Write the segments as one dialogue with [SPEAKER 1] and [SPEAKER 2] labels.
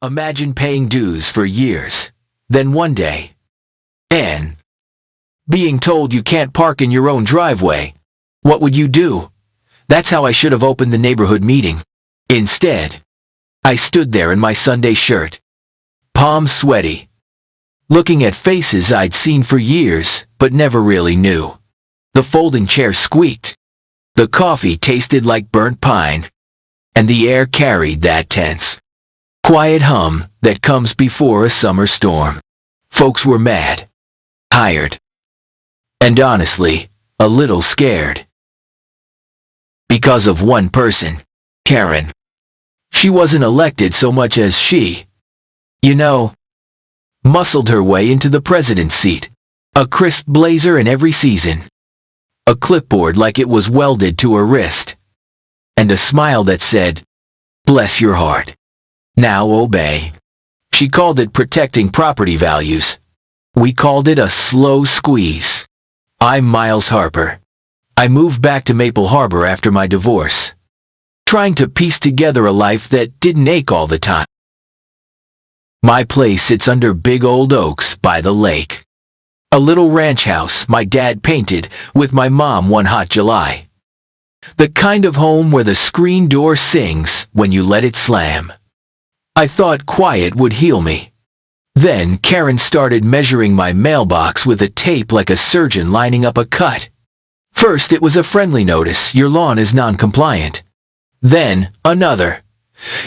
[SPEAKER 1] Imagine paying dues for years. Then one day, and being told you can't park in your own driveway. What would you do? That's how I should have opened the neighborhood meeting. Instead, I stood there in my Sunday shirt, palms sweaty, looking at faces I'd seen for years but never really knew. The folding chair squeaked. The coffee tasted like burnt pine, and the air carried that tense, quiet hum that comes before a summer storm. Folks were mad, tired, and honestly, a little scared. Because of one person, Karen. She wasn't elected so much as she, muscled her way into the president's seat. A crisp blazer in every season, a clipboard like it was welded to her wrist, and a smile that said, "Bless your heart. Now obey." She called it protecting property values. We called it a slow squeeze. I'm Miles Harper. I moved back to Maple Harbor after my divorce, trying to piece together a life that didn't ache all the time. My place sits under big old oaks by the lake. A little ranch house my dad painted with my mom one hot July. The kind of home where the screen door sings when you let it slam. I thought quiet would heal me. Then Karen started measuring my mailbox with a tape like a surgeon lining up a cut. First it was a friendly notice, "Your lawn is non-compliant." Then another,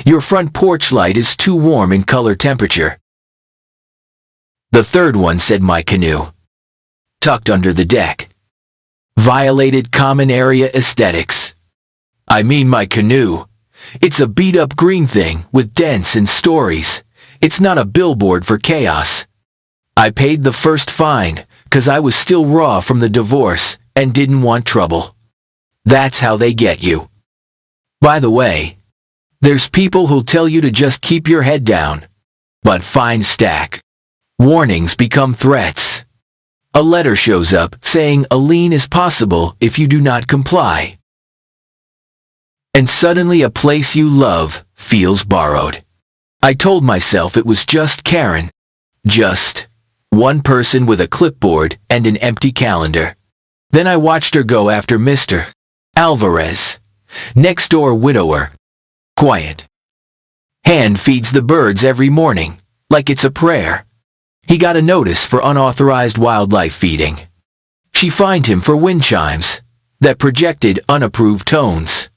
[SPEAKER 1] "Your front porch light is too warm in color temperature." The third one said my canoe, tucked under the deck, violated common area aesthetics. I mean my canoe. It's a beat-up green thing with dents and stories. It's not a billboard for chaos. I paid the first fine, 'cause I was still raw from the divorce and didn't want trouble. That's how they get you. By the way, there's people who'll tell you to just keep your head down, but fines stack. Warnings become threats. A letter shows up saying a lien is possible if you do not comply. And suddenly a place you love feels borrowed. I told myself it was just Karen. Just one person with a clipboard and an empty calendar. Then I watched her go after Mr. Alvarez, next-door widower. Quiet. Hand feeds the birds every morning, like it's a prayer. He got a notice for unauthorized wildlife feeding. She fined him for wind chimes that projected unapproved tones.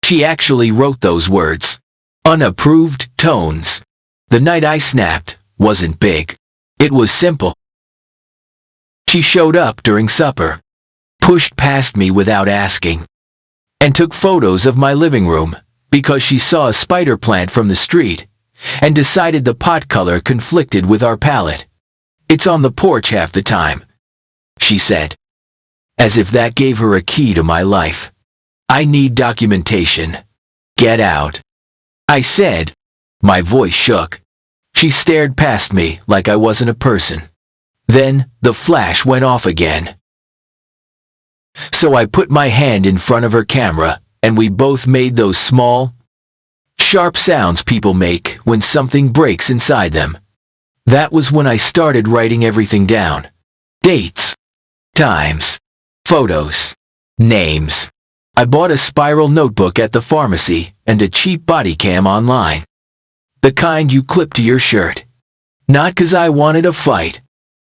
[SPEAKER 1] She actually wrote those words. Unapproved tones. The night I snapped wasn't big. It was simple. She showed up during supper, pushed past me without asking, and took photos of my living room because she saw a spider plant from the street and decided the pot color conflicted with our palette. "It's on the porch half the time," she said, as if that gave her a key to my life. "I need documentation. Get out," I said. My voice shook. She stared past me like I wasn't a person. Then the flash went off again. So I put my hand in front of her camera, and we both made those small, sharp sounds people make when something breaks inside them. That was when I started writing everything down. Dates, times, photos, names. I bought a spiral notebook at the pharmacy and a cheap body cam online. The kind you clip to your shirt. Not 'cause I wanted a fight,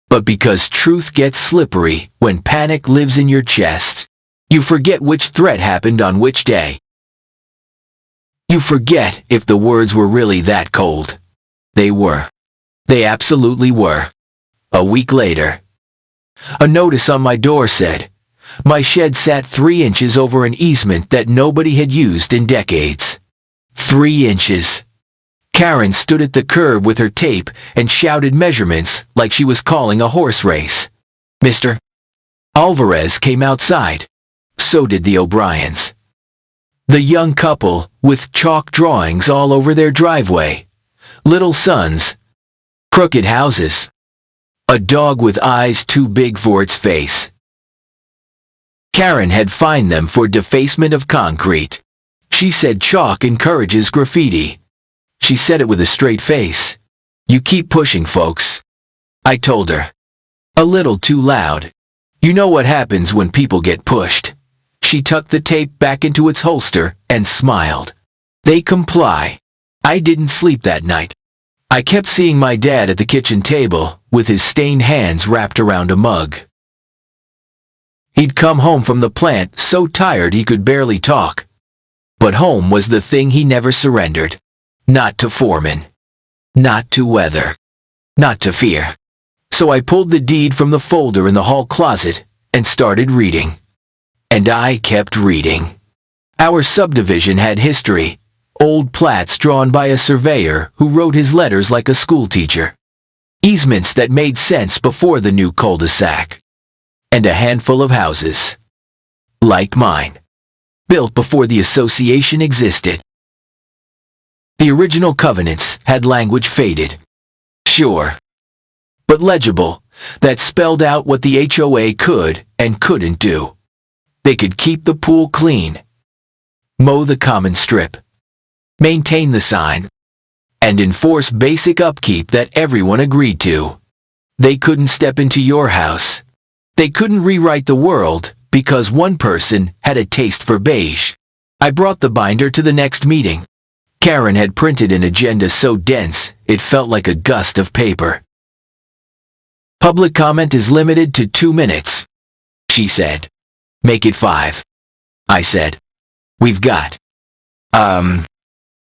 [SPEAKER 1] but because truth gets slippery when panic lives in your chest. You forget which threat happened on which day. You forget if the words were really that cold. They were. They absolutely were. A week later, a notice on my door said, my shed sat 3 inches over an easement that nobody had used in decades. 3 inches. Karen stood at the curb with her tape and shouted measurements like she was calling a horse race. Mr. Alvarez came outside. So did the O'Briens. The young couple, with chalk drawings all over their driveway. Little sons. Crooked houses. A dog with eyes too big for its face. Karen had fined them for defacement of concrete. She said chalk encourages graffiti. She said it with a straight face. You keep pushing, folks. I told her. A little too loud. You know what happens when people get pushed. She tucked the tape back into its holster and smiled. They comply. I didn't sleep that night. I kept seeing my dad at the kitchen table, with his stained hands wrapped around a mug. He'd come home from the plant so tired he could barely talk. But home was the thing he never surrendered. Not to Foreman. Not to weather. Not to fear. So I pulled the deed from the folder in the hall closet and started reading. And I kept reading. Our subdivision had history. Old plats drawn by a surveyor who wrote his letters like a schoolteacher. Easements that made sense before the new cul-de-sac. And a handful of houses. Like mine. Built before the association existed. The original covenants had language faded. Sure. But legible, that spelled out what the HOA could and couldn't do. They could keep the pool clean, mow the common strip, maintain the sign, and enforce basic upkeep that everyone agreed to. They couldn't step into your house. They couldn't rewrite the world because one person had a taste for beige. I brought the binder to the next meeting. Karen had printed an agenda so dense it felt like a gust of paper. Public comment is limited to 2 minutes, she said. Make it 5. I said. We've got,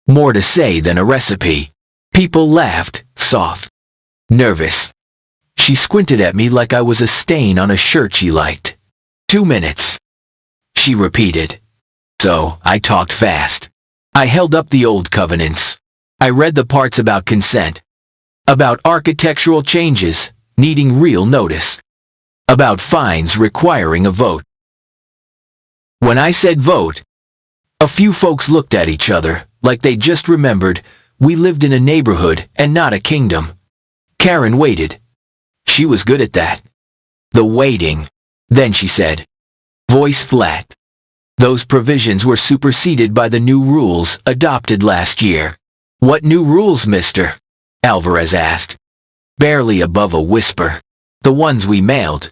[SPEAKER 1] more to say than a recipe. People laughed, soft, nervous. She squinted at me like I was a stain on a shirt she liked. 2 minutes, she repeated. So I talked fast. I held up the old covenants. I read the parts about consent, about architectural changes needing real notice, about fines requiring a vote. When I said vote, a few folks looked at each other like they just remembered we lived in a neighborhood and not a kingdom. Karen waited. She was good at that. The waiting. Then she said, voice flat. Those provisions were superseded by the new rules adopted last year. What new rules, mister? Alvarez asked. Barely above a whisper. The ones we mailed.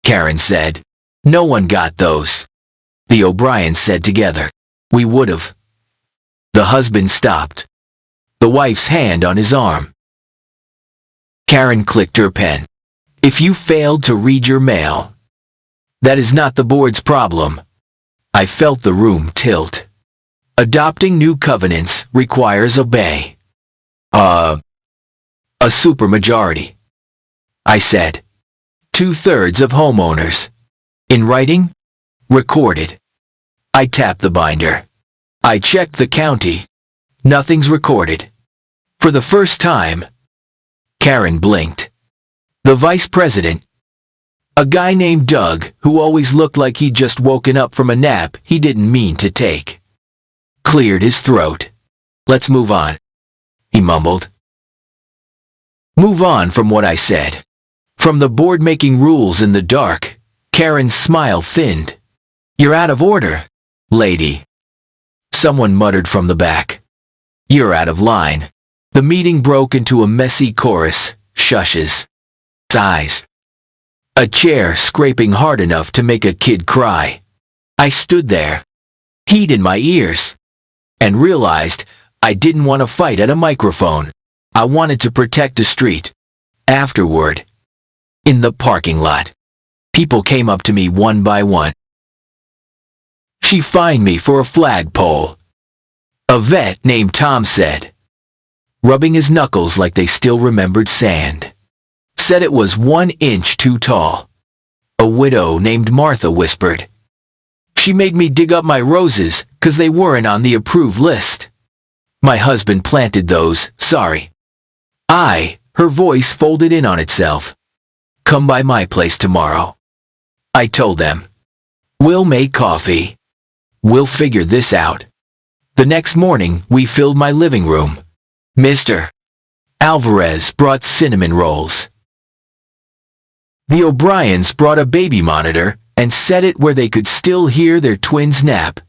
[SPEAKER 1] Karen said. No one got those. The O'Briens said together. We would've. The husband stopped. The wife's hand on his arm. Karen clicked her pen. If you failed to read your mail, that is not the board's problem. I felt the room tilt. Adopting new covenants requires obey. A supermajority. I said. 2/3 of homeowners. In writing? Recorded. I tapped the binder. I checked the county. Nothing's recorded. For the first time. Karen blinked. The vice president, a guy named Doug who always looked like he'd just woken up from a nap he didn't mean to take, cleared his throat. Let's move on, he mumbled. Move on from what I said. From the board making rules in the dark. Karen's smile thinned. You're out of order, lady. Someone muttered from the back. You're out of line. The meeting broke into a messy chorus, shushes, sighs. A chair scraping hard enough to make a kid cry. I stood there, heat in my ears, and realized I didn't want to fight at a microphone. I wanted to protect the street. Afterward, in the parking lot, people came up to me one by one. She fined me for a flagpole, a vet named Tom said, rubbing his knuckles like they still remembered sand. Said it was 1 inch too tall. A widow named Martha whispered. She made me dig up my roses 'cause they weren't on the approved list. My husband planted those, sorry. Her voice folded in on itself. Come by my place tomorrow. I told them. We'll make coffee. We'll figure this out. The next morning, we filled my living room. Mr. Alvarez brought cinnamon rolls. The O'Briens brought a baby monitor and set it where they could still hear their twins nap.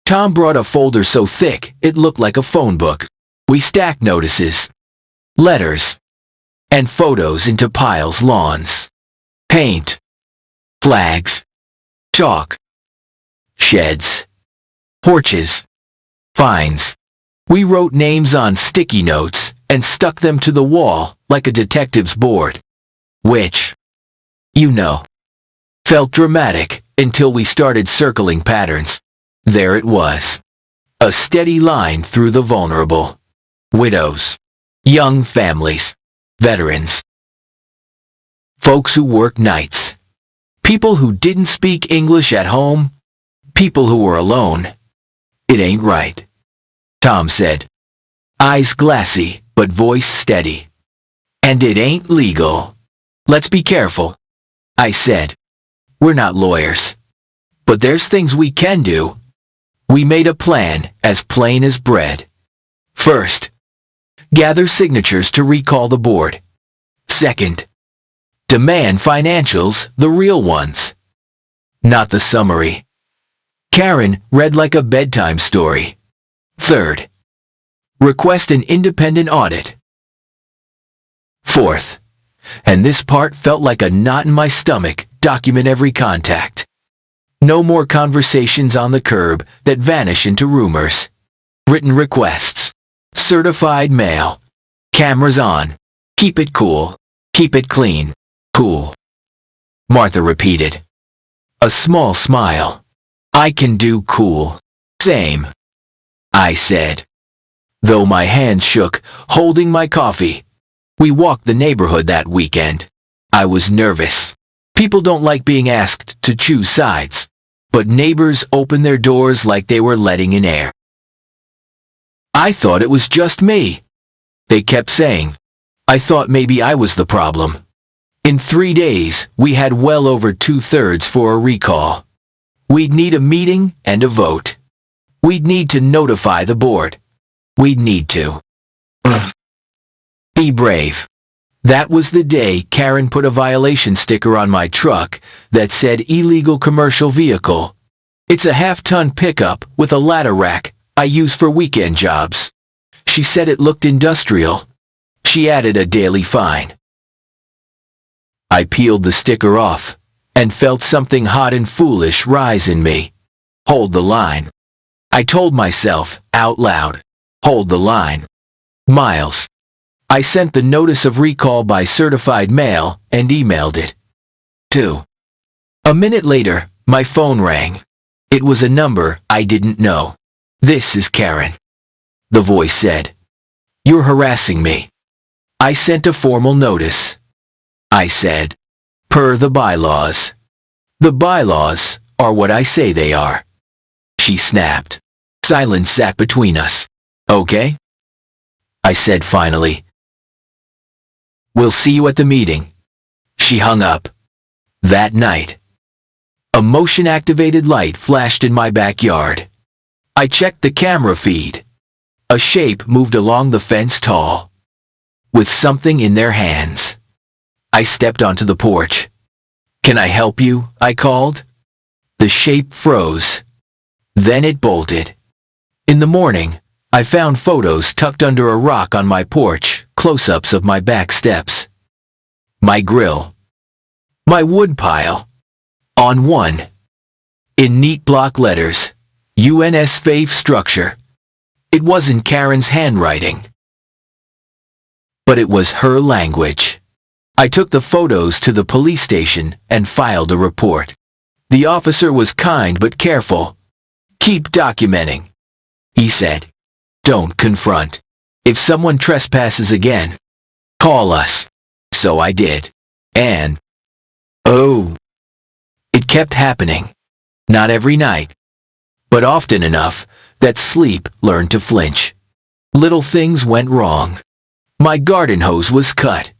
[SPEAKER 1] Tom brought a folder so thick it looked like a phone book. We stacked notices, letters, and photos into piles: lawns, paint, flags, chalk, sheds, porches, fines. We wrote names on sticky notes and stuck them to the wall like a detective's board, which, felt dramatic until we started circling patterns. There it was, a steady line through the vulnerable: widows, young families, veterans, folks who work nights, people who didn't speak English at home, people who were alone. "It ain't right," Tom said, eyes glassy but voice steady. "And it ain't legal. Let's be careful," I said. "We're not lawyers, but there's things we can do." We made a plan as plain as bread. First, gather signatures to recall the board. Second, demand financials, the real ones, not the summary Karen read like a bedtime story. Third, request an independent audit. Fourth, and this part felt like a knot in my stomach, document every contact. No more conversations on the curb that vanish into rumors. Written requests, certified mail, cameras on. Keep it cool, keep it clean, cool, Martha repeated. A small smile. "I can do cool." "Same," I said, though my hand shook, holding my coffee. We walked the neighborhood that weekend. I was nervous. People don't like being asked to choose sides, but neighbors opened their doors like they were letting in air. I thought it was just me, they kept saying. I thought maybe I was the problem. In 3 days, we had well over 2/3 for a recall. We'd need a meeting and a vote. We'd need to notify the board. We'd need to be brave. That was the day Karen put a violation sticker on my truck that said illegal commercial vehicle. It's a half-ton pickup with a ladder rack I use for weekend jobs. She said it looked industrial. She added a daily fine. I peeled the sticker off and felt something hot and foolish rise in me. Hold the line. I told myself out loud. Hold the line. Miles. I sent the notice of recall by certified mail and emailed it. 2. A minute later, my phone rang. It was a number I didn't know. "This is Karen," the voice said. "You're harassing me." I sent a formal notice, I said. "Per the bylaws." "The bylaws are what I say they are," she snapped. Silence sat between us. "Okay," I said finally. "We'll see you at the meeting." She hung up. That night, a motion-activated light flashed in my backyard. I checked the camera feed. A shape moved along the fence tall, with something in their hands. I stepped onto the porch. "Can I help you?" I called. The shape froze. Then it bolted. In the morning, I found photos tucked under a rock on my porch, close-ups of my back steps, my grill, my wood pile. On one, in neat block letters, UNS Faith Structure. It wasn't Karen's handwriting, but it was her language. I took the photos to the police station and filed a report. The officer was kind but careful. "Keep documenting," he said. "Don't confront. If someone trespasses again, call us." So I did. And, oh, it kept happening. Not every night, but often enough that sleep learned to flinch. Little things went wrong. My garden hose was cut.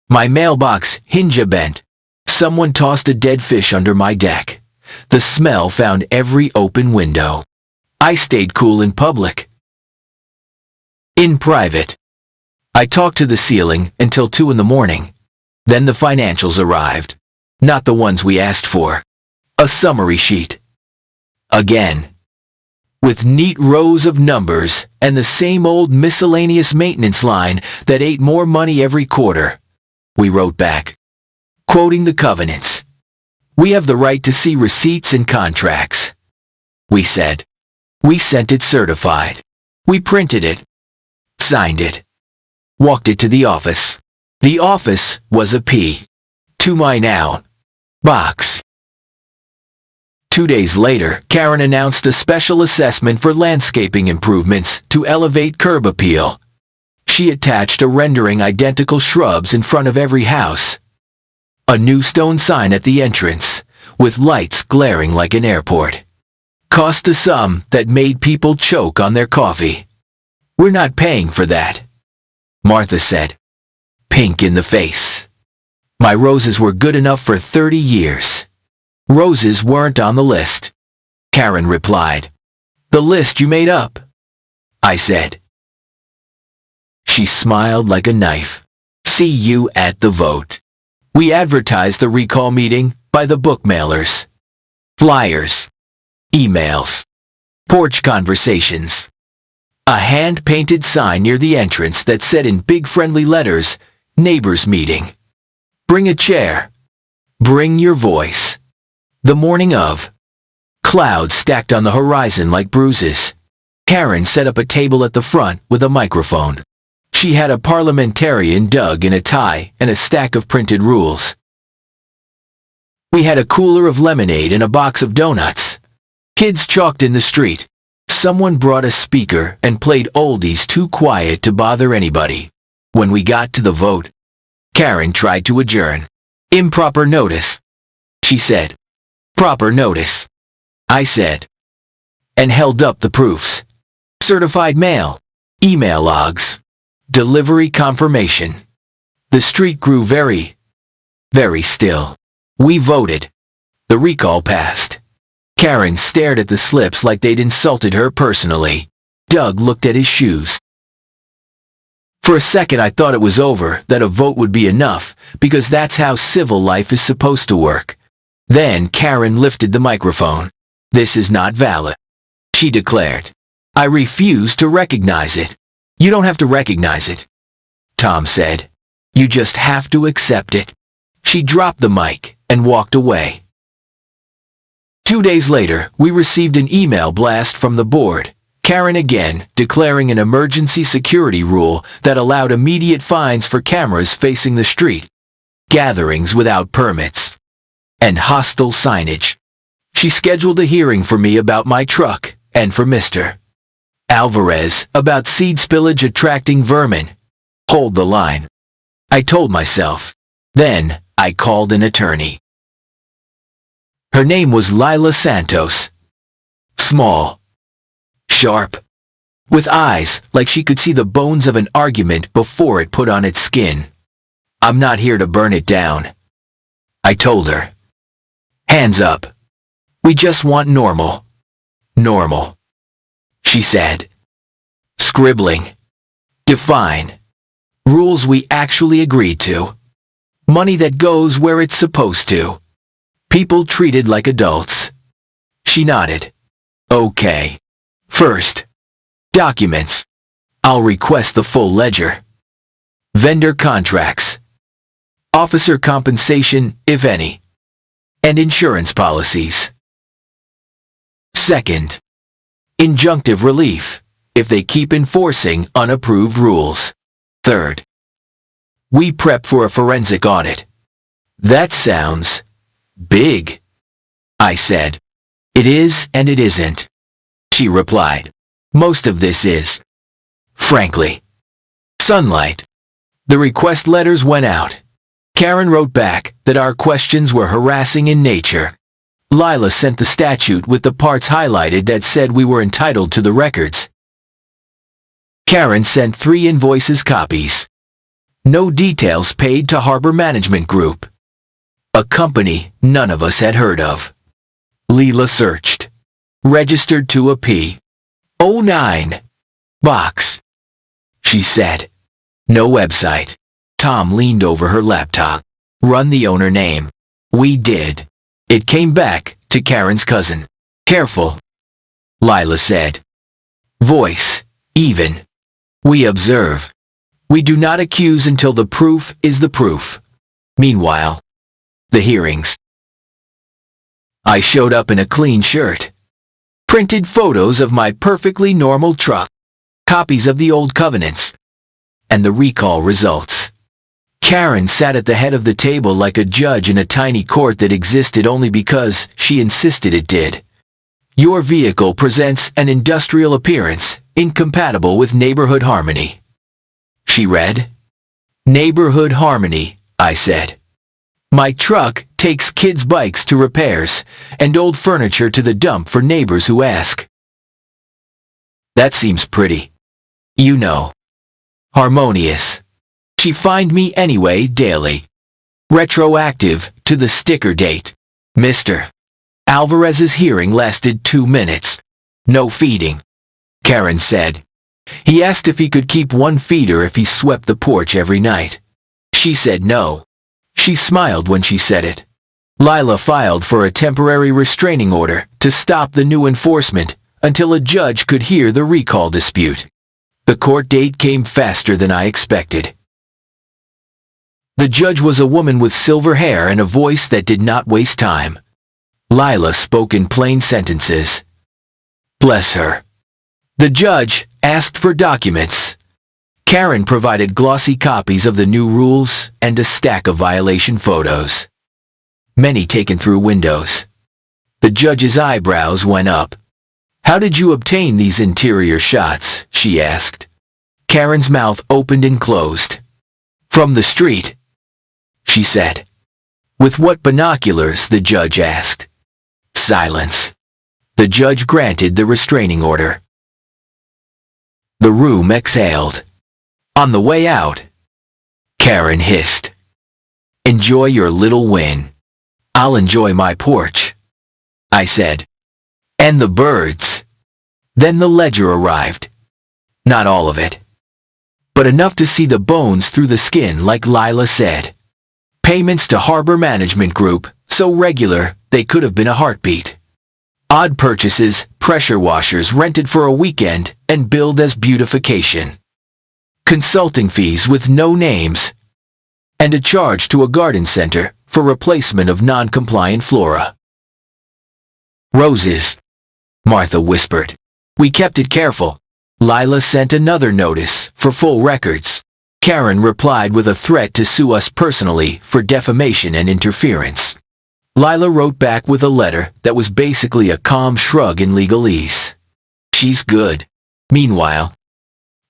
[SPEAKER 1] My mailbox hinge bent. Someone tossed a dead fish under my deck. The smell found every open window. I stayed cool in public. In private, I talked to the ceiling until 2 in the morning. Then the financials arrived. Not the ones we asked for. A summary sheet. Again. with neat rows of numbers and the same old miscellaneous maintenance line that ate more money every quarter. We wrote back, quoting the covenants. We have the right to see receipts and contracts. We said. We sent it certified. We printed it, signed it, walked it to the office. The office was a P. To my now box. 2 days later, Karen announced a special assessment for landscaping improvements to elevate curb appeal. She attached a rendering identical shrubs in front of every house. A new stone sign at the entrance, with lights glaring like an airport. Cost a sum that made people choke on their coffee. We're not paying for that, Martha said, pink in the face. My roses were good enough for 30 years. Roses weren't on the list, Karen replied. The list you made up, I said. She smiled like a knife. See you at the vote. We advertised the recall meeting by the book mailers, flyers, emails, porch conversations. A hand-painted sign near the entrance that said in big friendly letters, neighbors meeting. Bring a chair. Bring your voice. The morning of. Clouds stacked on the horizon like bruises. Karen set up a table at the front with a microphone. She had a parliamentarian Doug in a tie and a stack of printed rules. We had a cooler of lemonade and a box of donuts. Kids chalked in the street. Someone brought a speaker and played oldies too quiet to bother anybody. When we got to the vote, Karen tried to adjourn. Improper notice, she said. Proper notice, I said, and held up the proofs. Certified mail, email logs, delivery confirmation. The street grew very, very still. We voted. The recall passed. Karen stared at the slips like they'd insulted her personally. Doug looked at his shoes. For a second I thought it was over, that a vote would be enough, because that's how civil life is supposed to work. Then Karen lifted the microphone. This is not valid, she declared. I refuse to recognize it. You don't have to recognize it, Tom said. You just have to accept it. She dropped the mic and walked away. 2 days later, we received an email blast from the board, Karen again declaring an emergency security rule that allowed immediate fines for cameras facing the street, gatherings without permits, and hostile signage. She scheduled a hearing for me about my truck and for Mr. Alvarez about seed spillage attracting vermin. Hold the line, I told myself. Then I called an attorney. Her name was Lila Santos. Small, sharp, with eyes like she could see the bones of an argument before it put on its skin. I'm not here to burn it down, I told her. Hands up. We just want normal. Normal, she said. Scribbling. Define. Rules we actually agreed to. Money that goes where it's supposed to. People treated like adults. She nodded. Okay. First, documents. I'll request the full ledger. Vendor contracts. Officer compensation, if any. And insurance policies. Second, injunctive relief, if they keep enforcing unapproved rules. Third, we prep for a forensic audit. That sounds big, I said. It is and it isn't, she replied. Most of this is, frankly, sunlight. The request letters went out. Karen wrote back that our questions were harassing in nature. Lila sent the statute with the parts highlighted that said we were entitled to the records. Karen sent 3 invoices copies. No details paid to Harbor Management Group, a company none of us had heard of. Lila searched. Registered to a P09 box, she said. No website. Tom leaned over her laptop. Run the owner name. We did. It came back to Karen's cousin. Careful. Lila said. Voice even. We observe. We do not accuse until the proof is the proof. Meanwhile, the hearings. I showed up in a clean shirt. Printed photos of my perfectly normal truck. Copies of the old covenants. And the recall results. Karen sat at the head of the table like a judge in a tiny court that existed only because she insisted it did. Your vehicle presents an industrial appearance, incompatible with neighborhood harmony. She read. Neighborhood harmony, I said. My truck takes kids' bikes to repairs, and old furniture to the dump for neighbors who ask. That seems pretty. You know. Harmonious. She fined me anyway daily. Retroactive to the sticker date. Mr. Alvarez's hearing lasted 2 minutes. No feeding. Karen said. He asked if he could keep one feeder if he swept the porch every night. She said no. She smiled when she said it. Lila filed for a temporary restraining order to stop the new enforcement until a judge could hear the recall dispute. The court date came faster than I expected. The judge was a woman with silver hair and a voice that did not waste time. Lila spoke in plain sentences. Bless her. The judge asked for documents. Karen provided glossy copies of the new rules and a stack of violation photos. Many taken through windows. The judge's eyebrows went up. How did you obtain these interior shots? She asked. Karen's mouth opened and closed. From the street, she said. With what binoculars? The judge asked. Silence. The judge granted the restraining order. The room exhaled. On the way out, Karen hissed. Enjoy your little win. I'll enjoy my porch, I said. And the birds. Then the ledger arrived. Not all of it, but enough to see the bones through the skin, like Lila said. Payments to Harbor Management Group, so regular they could have been a heartbeat. Odd purchases, pressure washers rented for a weekend and billed as beautification. Consulting fees with no names, and a charge to a garden center for replacement of non-compliant flora. Roses, Martha whispered. We kept it careful. Lila sent another notice for full records. Karen replied with a threat to sue us personally for defamation and interference. Lila wrote back with a letter that was basically a calm shrug in legalese. She's good. Meanwhile,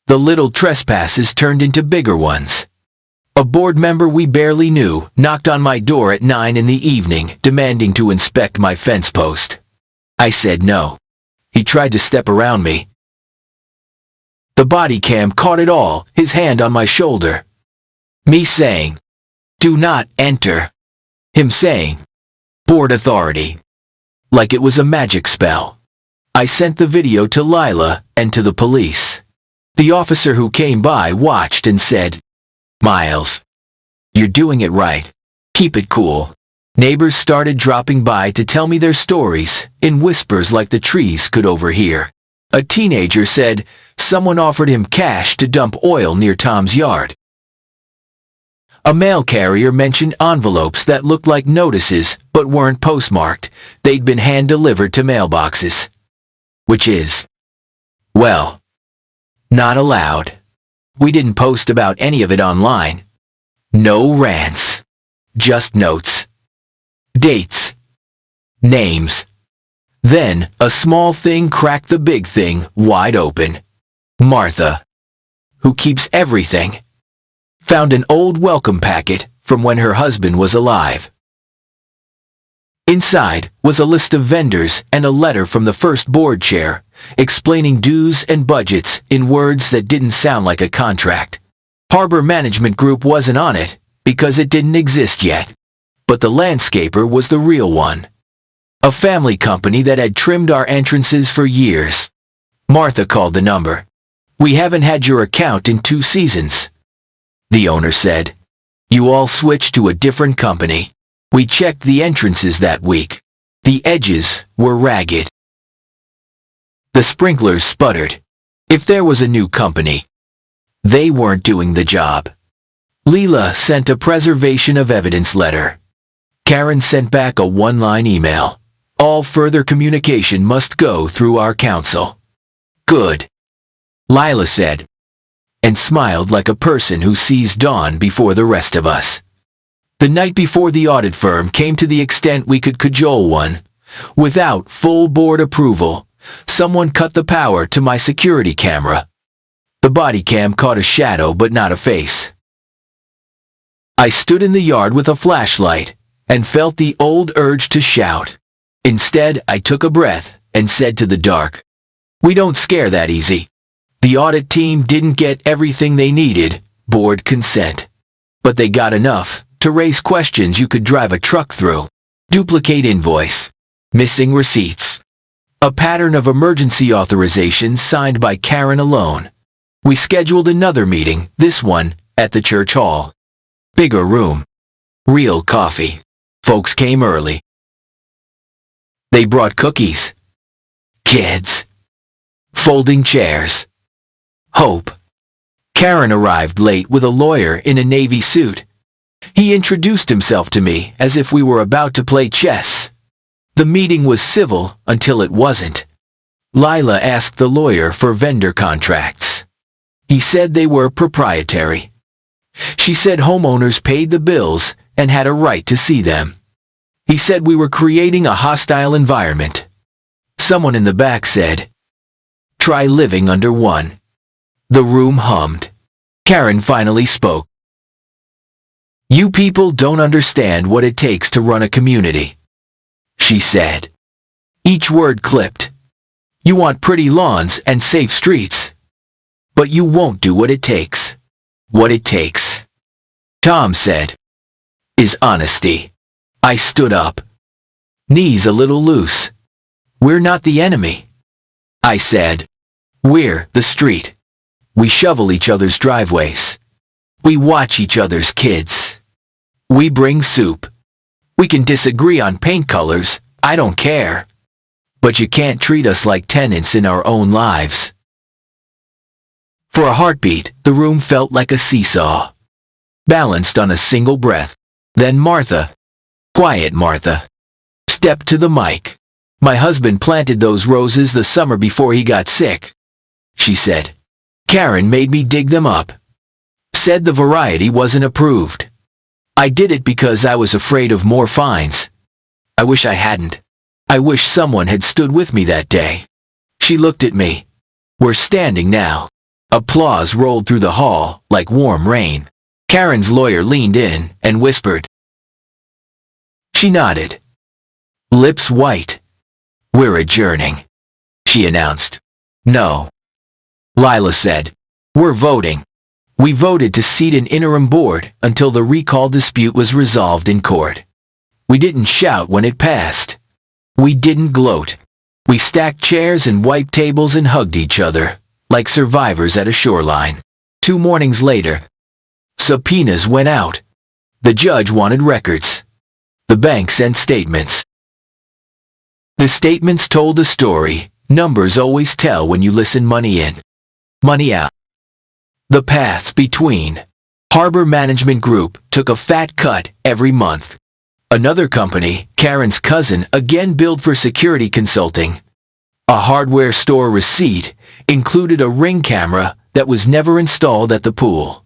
[SPEAKER 1] the little trespasses turned into bigger ones. A board member we barely knew knocked on my door at 9 in the evening, demanding to inspect my fence post. I said no. He tried to step around me. The body cam caught it all, his hand on my shoulder. Me saying, "Do not enter." Him saying, "Board authority." Like it was a magic spell. I sent the video to Lila and to the police. The officer who came by watched and said, "Miles, you're doing it right. Keep it cool." Neighbors started dropping by to tell me their stories, in whispers like the trees could overhear. A teenager said someone offered him cash to dump oil near Tom's yard. A mail carrier mentioned envelopes that looked like notices but weren't postmarked. They'd been hand-delivered to mailboxes. Which is, well, not allowed. We didn't post about any of it online. No rants. Just notes. Dates. Names. Then, a small thing cracked the big thing wide open. Martha, who keeps everything, found an old welcome packet from when her husband was alive. Inside was a list of vendors and a letter from the first board chair, explaining dues and budgets in words that didn't sound like a contract. Harbor Management Group wasn't on it, because it didn't exist yet. But the landscaper was the real one. A family company that had trimmed our entrances for years. Martha called the number. "We haven't had your account in 2 seasons. The owner said. "You all switched to a different company. We checked the entrances that week. The edges were ragged." The sprinklers sputtered. If there was a new company, they weren't doing the job. Leela sent a preservation of evidence letter. Karen sent back a one-line email. All further communication must go through our counsel. Good, Lila said, and smiled like a person who sees dawn before the rest of us. The night before the audit firm came, to the extent we could cajole one, without full board approval, someone cut the power to my security camera. The body cam caught a shadow but not a face. I stood in the yard with a flashlight and felt the old urge to shout. Instead, I took a breath and said to the dark, "We don't scare that easy." The audit team didn't get everything they needed, board consent, but they got enough to raise questions you could drive a truck through. Duplicate invoice, missing receipts, a pattern of emergency authorizations signed by Karen alone. We scheduled another meeting, this one at the church hall. Bigger room, real coffee. Folks came early. They brought cookies, kids, folding chairs, hope. Karen arrived late with a lawyer in a navy suit. He introduced himself to me as if we were about to play chess. The meeting was civil until it wasn't. Lila asked the lawyer for vendor contracts. He said they were proprietary. She said homeowners paid the bills and had a right to see them. He said we were creating a hostile environment. Someone in the back said, "Try living under one." The room hummed. Karen finally spoke. "You people don't understand what it takes to run a community," she said. Each word clipped. "You want pretty lawns and safe streets, but you won't do what it takes. What it takes," Tom said, "is honesty." I stood up, knees a little loose. "We're not the enemy," I said. "We're the street. We shovel each other's driveways. We watch each other's kids. We bring soup. We can disagree on paint colors, I don't care. But you can't treat us like tenants in our own lives." For a heartbeat, the room felt like a seesaw, balanced on a single breath. Then Martha, quiet Martha, stepped to the mic. "My husband planted those roses the summer before he got sick," she said. "Karen made me dig them up. Said the variety wasn't approved. I did it because I was afraid of more fines. I wish I hadn't. I wish someone had stood with me that day." She looked at me. We're standing now. Applause rolled through the hall like warm rain. Karen's lawyer leaned in and whispered. She nodded, lips white. "We're adjourning," she announced. "No," Lila said. "We're voting." We voted to seat an interim board until the recall dispute was resolved in court. We didn't shout when it passed. We didn't gloat. We stacked chairs and wiped tables and hugged each other, like survivors at a shoreline. 2 mornings later, subpoenas went out. The judge wanted records. The bank sent statements. The statements told a story. Numbers always tell when you listen. Money in, money out. The path between. Harbor Management Group took a fat cut every month. Another company, Karen's cousin, again billed for security consulting. A hardware store receipt included a Ring camera that was never installed at the pool.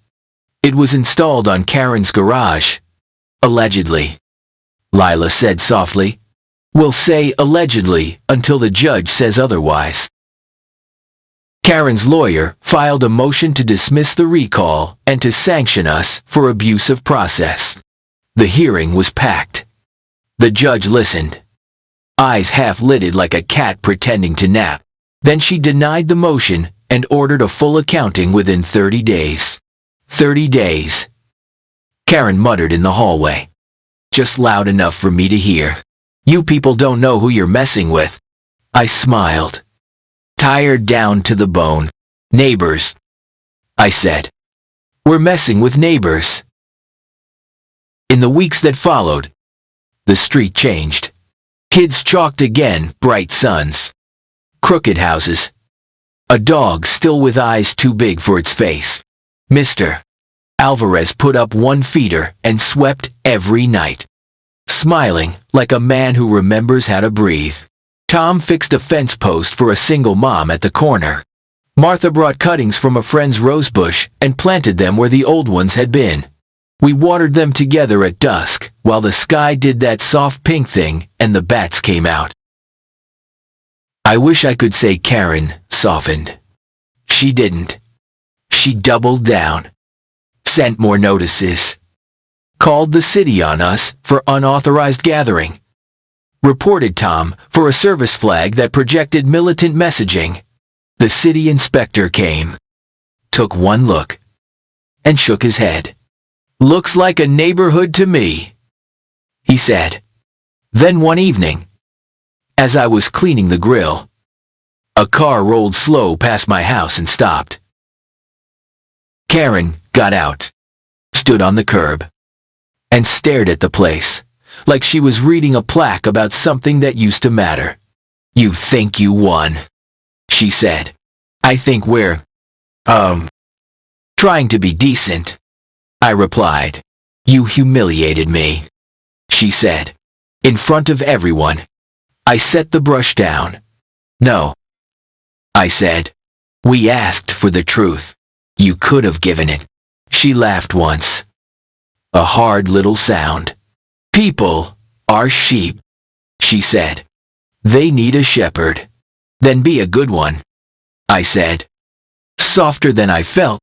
[SPEAKER 1] It was installed on Karen's garage. Allegedly, Lila said softly. We'll say allegedly until the judge says otherwise. Karen's lawyer filed a motion to dismiss the recall and to sanction us for abuse of process. The hearing was packed. The judge listened, eyes half-lidded like a cat pretending to nap. Then she denied the motion and ordered a full accounting within 30 days. 30 days. Karen muttered in the hallway, just loud enough for me to hear. You people don't know who you're messing with. I smiled, tired down to the bone. Neighbors, I said. We're messing with neighbors. In the weeks that followed, the street changed. Kids chalked again, bright suns. crooked houses. A dog still with eyes too big for its face. Mr. Alvarez put up one feeder and swept every night, smiling like a man who remembers how to breathe. Tom fixed a fence post for a single mom at the corner. Martha brought cuttings from a friend's rosebush and planted them where the old ones had been. We watered them together at dusk while the sky did that soft pink thing and the bats came out. I wish I could say Karen softened. She didn't. She doubled down, sent more notices, called the city on us for unauthorized gathering, reported Tom for a service flag that projected militant messaging. The city inspector came, took one look, and shook his head. Looks like a neighborhood to me, he said. Then one evening, as I was cleaning the grill, a car rolled slow past my house and stopped. Karen got out, stood on the curb, and stared at the place, like she was reading a plaque about something that used to matter. You think you won, she said. I think we're, trying to be decent, I replied. You humiliated me, she said, in front of everyone. I set the brush down. No, I said. We asked for the truth. You could have given it. She laughed once. A hard little sound. People are sheep, she said. They need a shepherd. Then be a good one, I said, softer than I felt.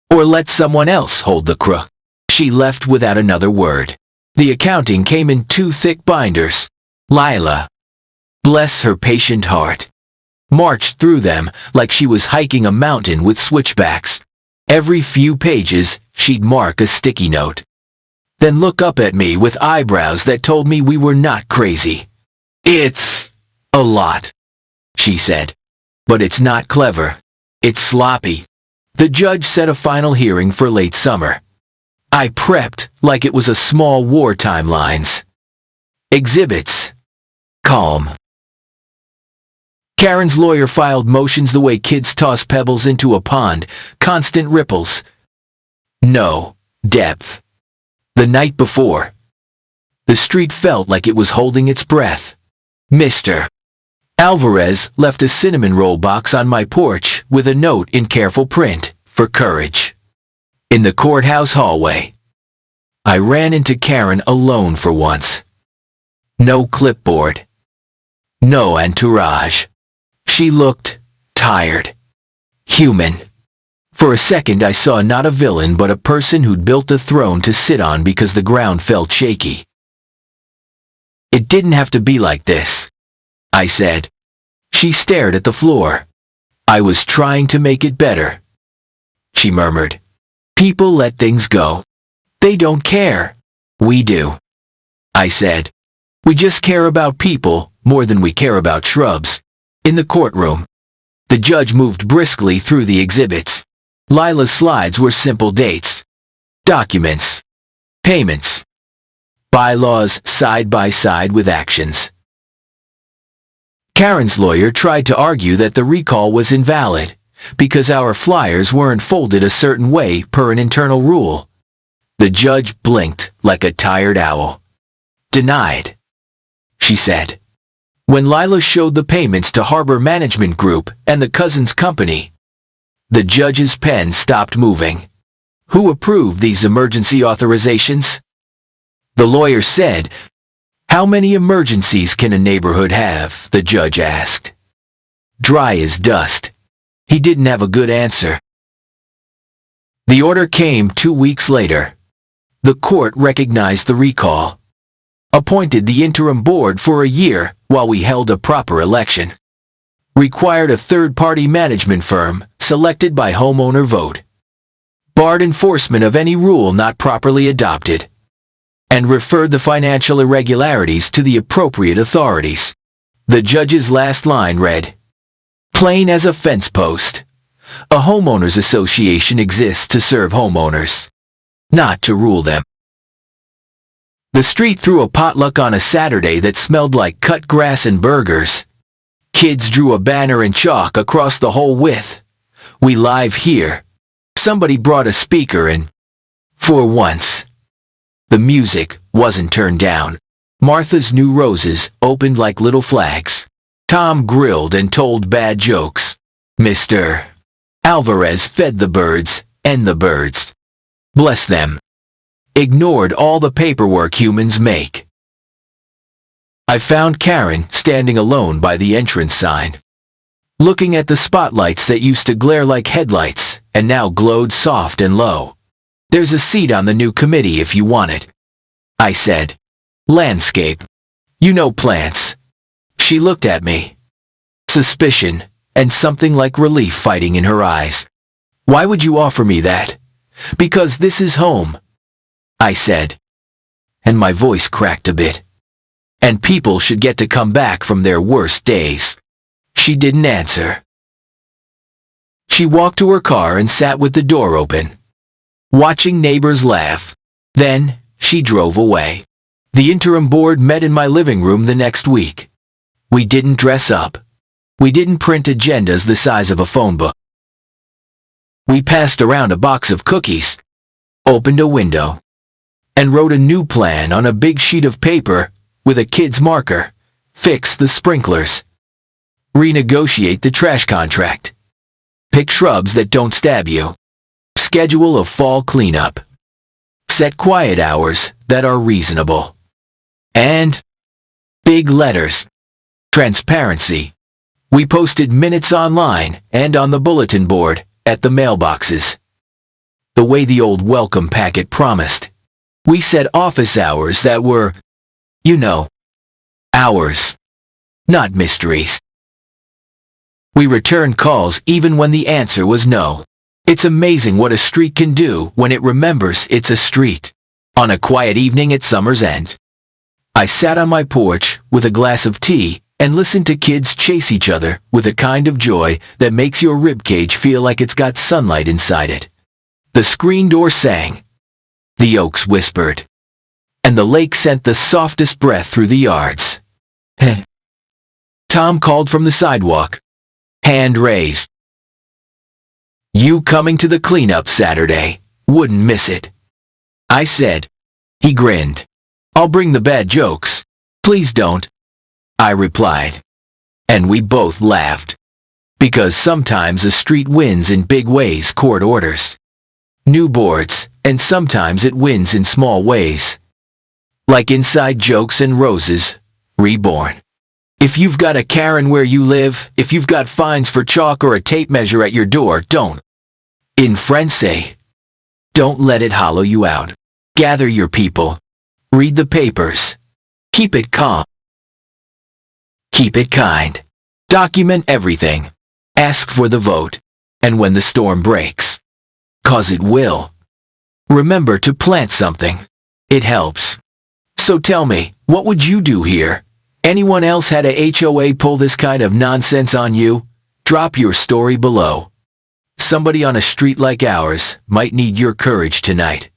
[SPEAKER 1] Or let someone else hold the crook. She left without another word. The accounting came in 2 thick binders. Lila, bless her patient heart, marched through them like she was hiking a mountain with switchbacks. Every few pages, she'd mark a sticky note, then look up at me with eyebrows that told me we were not crazy. It's a lot, she said, but it's not clever. It's sloppy. The judge set a final hearing for late summer. I prepped like it was a small war timelines. Exhibits. Calm. Karen's lawyer filed motions the way kids toss pebbles into a pond, constant ripples. No depth. The night before, the street felt like it was holding its breath. Mr. Alvarez left a cinnamon roll box on my porch with a note in careful print, for courage. In the courthouse hallway, I ran into Karen alone for once. No clipboard. No entourage. She looked tired. Human. For a second I saw not a villain but a person who'd built a throne to sit on because the ground felt shaky. It didn't have to be like this, I said. She stared at the floor. I was trying to make it better, she murmured. People let things go. They don't care. We do, I said. We just care about people more than we care about shrubs. In the courtroom, the judge moved briskly through the exhibits. Lila's slides were simple dates, documents, payments, bylaws side by side with actions. Karen's lawyer tried to argue that the recall was invalid because our flyers weren't folded a certain way per an internal rule. The judge blinked like a tired owl. Denied, she said. When Lila showed the payments to Harbor Management Group and the Cousins Company, the judge's pen stopped moving. Who approved these emergency authorizations? The lawyer said. How many emergencies can a neighborhood have? The judge asked. Dry as dust. He didn't have a good answer. The order came 2 weeks later. The court recognized the recall, appointed the interim board for a year while we held a proper election, required a third-party management firm selected by homeowner vote, barred enforcement of any rule not properly adopted, and referred the financial irregularities to the appropriate authorities. The judge's last line read, plain as a fence post. A homeowners association exists to serve homeowners, not to rule them. The street threw a potluck on a Saturday that smelled like cut grass and burgers. Kids drew a banner in chalk across the whole width. "We live here." Somebody brought a speaker and, for once, the music wasn't turned down. Martha's New Roses opened like little flags. Tom grilled and told bad jokes. Mr. Alvarez fed the birds, and the birds, bless them, ignored all the paperwork humans make. I found Karen standing alone by the entrance sign, looking at the spotlights that used to glare like headlights and now glowed soft and low. "There's a seat on the new committee if you want it," I said. "Landscape. You know plants." She looked at me, suspicion and something like relief fighting in her eyes. "Why would you offer me that?" "Because this is home," I said, and my voice cracked a bit. "And people should get to come back from their worst days." She didn't answer. She walked to her car and sat with the door open, watching neighbors laugh. Then she drove away. The interim board met in my living room the next week. We didn't dress up. We didn't print agendas the size of a phone book. We passed around a box of cookies, opened a window, and wrote a new plan on a big sheet of paper with a kid's marker. Fix the sprinklers. Renegotiate the trash contract. Pick shrubs that don't stab you. Schedule a fall cleanup. Set quiet hours that are reasonable. And, big letters, transparency. We posted minutes online and on the bulletin board at the mailboxes, the way the old welcome packet promised. We set office hours that were, you know, hours, not mysteries. We returned calls even when the answer was no. It's amazing what a street can do when it remembers it's a street. On a quiet evening at summer's end, I sat on my porch with a glass of tea and listened to kids chase each other with a kind of joy that makes your ribcage feel like it's got sunlight inside it. The screen door sang, the oaks whispered, and the lake sent the softest breath through the yards. Heh. Tom called from the sidewalk, hand raised. "You coming to the cleanup Saturday? Wouldn't miss it," I said. He grinned. "I'll bring the bad jokes." "Please don't," I replied. And we both laughed. Because sometimes a street wins in big ways, court orders, new boards, and sometimes it wins in small ways. Like inside jokes and roses, reborn. If you've got a Karen where you live, if you've got fines for chalk or a tape measure at your door, don't, in French, don't let it hollow you out. Gather your people. Read the papers. Keep it calm. Keep it kind. Document everything. Ask for the vote. And when the storm breaks, 'cause it will, remember to plant something. It helps. So tell me, what would you do here? Anyone else had a HOA pull this kind of nonsense on you? Drop your story below. Somebody on a street like ours might need your courage tonight.